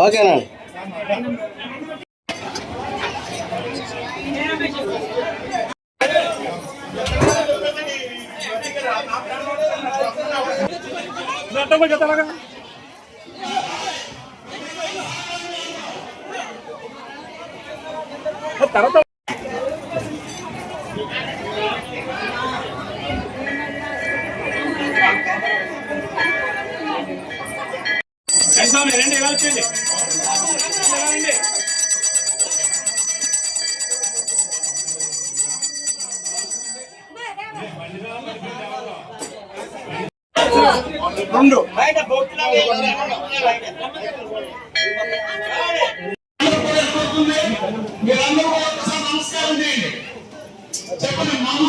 ఓకేనా? తర్వాత రండి వచ్చండి రెండు చెప్పండి మామ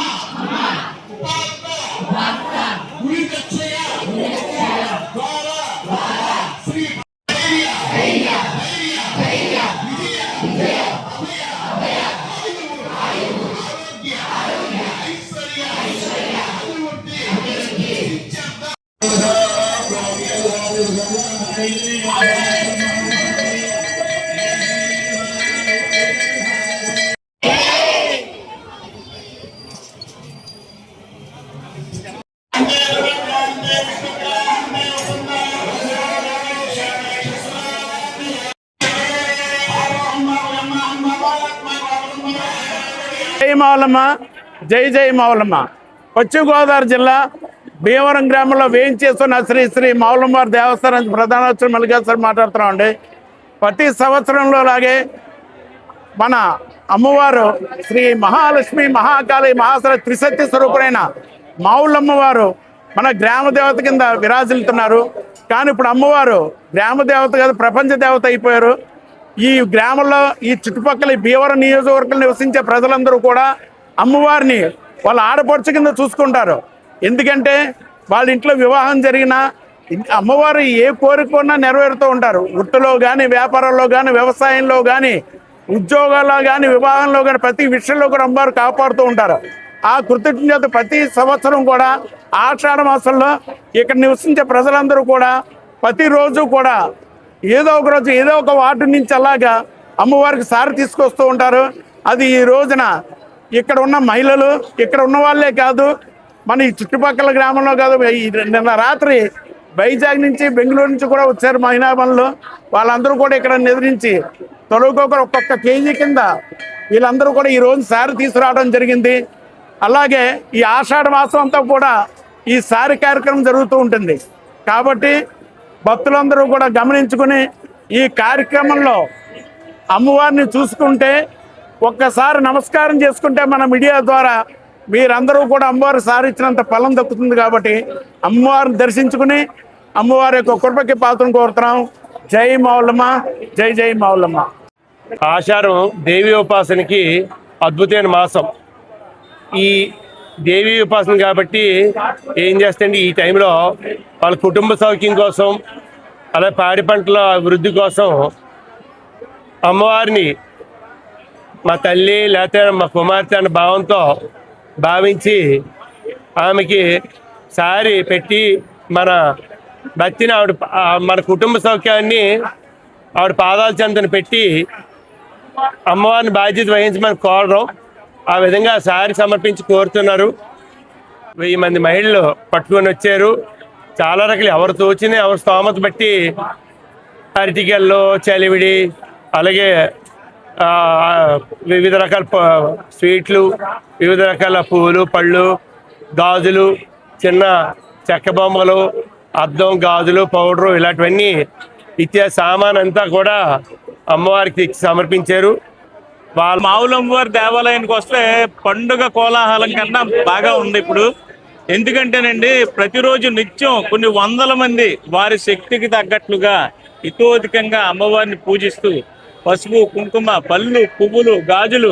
జై మౌలమ్మ, జై జై మౌలమ్మ. పశ్చిమ గోదావరి జిల్లా భీమవరం గ్రామంలో వేయించేస్తున్న శ్రీ శ్రీ మౌలమ్మవారి దేవస్థానం ప్రధానోత్సవం మల్లికార్జున మాట్లాడుతున్నామండి. ప్రతి సంవత్సరంలో లాగే మన అమ్మవారు శ్రీ మహాలక్ష్మి మహాకాళి మహాసర త్రిశక్తి స్వరూపుడైన మౌలమ్మవారు మన గ్రామ దేవత కింద విరాజిల్లుతున్నారు. కానీ ఇప్పుడు అమ్మవారు గ్రామ దేవత కాదు, ప్రపంచ దేవత అయిపోయారు. ఈ గ్రామంలో ఈ చుట్టుపక్కల భీమవరం నియోజకవర్గంలో నివసించే ప్రజలందరూ కూడా అమ్మవారిని వాళ్ళ ఆడపడుచు కింద చూసుకుంటారు. ఎందుకంటే వాళ్ళ ఇంట్లో వివాహం జరిగినా అమ్మవారు ఏ కోరికన్నా నెరవేరుతూ ఉంటారు. వృత్తిలో కానీ, వ్యాపారంలో కానీ, వ్యవసాయంలో కానీ, ఉద్యోగాల్లో కానీ, వివాహంలో కానీ ప్రతి విషయంలో కూడా అమ్మవారు కాపాడుతూ ఉంటారు. ఆ కృతజ్ఞత ప్రతి సంవత్సరం కూడా ఆషాఢ మాసంలో ఇక్కడ నివసించే ప్రజలందరూ కూడా ప్రతిరోజు కూడా ఏదో ఒక రోజు ఏదో ఒక వార్డు నుంచి అలాగా అమ్మవారికి సారి తీసుకొస్తూ ఉంటారు. అది ఈ రోజున ఇక్కడ ఉన్న మహిళలు, ఇక్కడ ఉన్న వాళ్ళే కాదు, మన ఈ చుట్టుపక్కల గ్రామంలో కాదు, నిన్న రాత్రి వైజాగ్ నుంచి, బెంగళూరు నుంచి కూడా వచ్చారు మహిళా మనులు. వాళ్ళందరూ కూడా ఇక్కడ నిద్రించి తొలగొకరు ఒక్కొక్క కేజీ కింద వీళ్ళందరూ కూడా ఈరోజు సారి తీసుకురావడం జరిగింది. అలాగే ఈ ఆషాఢ మాసం అంతా కూడా ఈ సారి కార్యక్రమం జరుగుతూ ఉంటుంది. కాబట్టి భక్తులందరూ కూడా గమనించుకుని ఈ కార్యక్రమంలో అమ్మవారిని చూసుకుంటే ఒక్కసారి నమస్కారం చేసుకుంటే మన మీడియా ద్వారా మీరందరూ కూడా అమ్మవారు సారించినంత ఫలం దక్కుతుంది. కాబట్టి అమ్మవారిని దర్శించుకుని అమ్మవారి యొక్క కృపకి పాత్రను కోరుతున్నాం. జై మౌలమ్మ, జై జై మౌలమ్మ. ఆషాఢం దేవి ఉపాసనకి అద్భుతమైన మాసం. ఈ దేవి ఉపాసన కాబట్టి ఏం చేస్తాండి, ఈ టైంలో వాళ్ళ కుటుంబ సౌఖ్యం కోసం, అలాగే పాడి పంటల అభివృద్ధి కోసం అమ్మవారిని మా తల్లి లేకపోతే మా కుమార్తె అనే భావంతో భావించి ఆమెకి సారి పెట్టి మన భక్తిని మన కుటుంబ సౌఖ్యాన్ని ఆవిడ పాదాల చెంతను పెట్టి అమ్మవారిని బాధ్యత వహించమని కోరడం. ఆ విధంగా సారి సమర్పించి కోరుతున్నారు. 1000 మంది మహిళలు పట్టుకొని వచ్చారు. చాలా రకాలు ఎవరు తోచిన ఎవరు స్తోమత బట్టి అరటికల్లో చలివిడి, అలాగే వివిధ రకాల స్వీట్లు, వివిధ రకాల పూలు పళ్ళు, గాజులు, చిన్న చెక్క బొమ్మలు, అద్దం, గాజులు, పౌడరు ఇలాంటివన్నీ ఇత్యాది సామాన్ అంతా కూడా అమ్మవారికి సమర్పించారు. మావులమ్మవారి దేవాలయానికి వస్తే పండుగ కోలాహలం కన్నా బాగా ఉంది ఇప్పుడు. ఎందుకంటేనండి ప్రతిరోజు నిత్యం కొన్ని వందల మంది వారి శక్తికి తగ్గట్లుగా ఇతోధికంగా అమ్మవారిని పూజిస్తూ పసుపు, కుంకుమ, పళ్ళు, పువ్వులు, గాజులు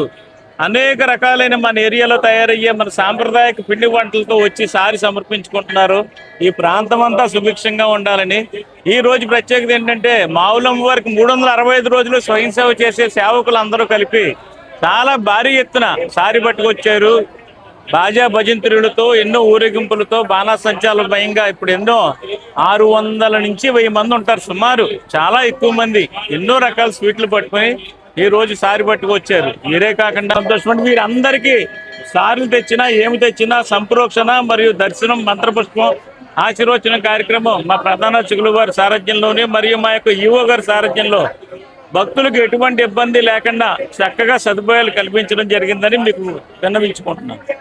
అనేక రకాలైన మన ఏరియాలో తయారయ్యే మన సాంప్రదాయక పిండి వంటలతో వచ్చి సారి సమర్పించుకుంటున్నారు. ఈ ప్రాంతం అంతా సుభిక్షంగా ఉండాలని. ఈ రోజు ప్రత్యేకత ఏంటంటే మావులమ్మ వారికి 365 రోజులు స్వయం సేవ చేసే సేవకులు అందరూ కలిపి చాలా భారీ ఎత్తున సారి పట్టుకొచ్చారు. బాజా భజంత్రులతో, ఎన్నో ఊరేగింపులతో, బాణాసంచాల భయంగా ఇప్పుడు ఎన్నో 600 నుంచి 1000 మంది ఉంటారు సుమారు. చాలా ఎక్కువ మంది ఎన్నో రకాల స్వీట్లు పట్టుకొని ఈ రోజు సారి పట్టుకొచ్చారు. మీరే కాకుండా సంతోషం వీరందరికీ సార్లు తెచ్చినా ఏమి తెచ్చినా సంప్రోక్షణ మరియు దర్శనం, మంత్రపుష్పం, ఆశీర్వచన కార్యక్రమం మా ప్రధాన అర్చకులు వారి సారథ్యంలోనే మరియు మా యొక్క ఈవో గారి సారథ్యంలో భక్తులకు ఎటువంటి ఇబ్బంది లేకుండా చక్కగా సదుపాయాలు కల్పించడం జరిగిందని మీకు విన్నవించుకుంటున్నాను.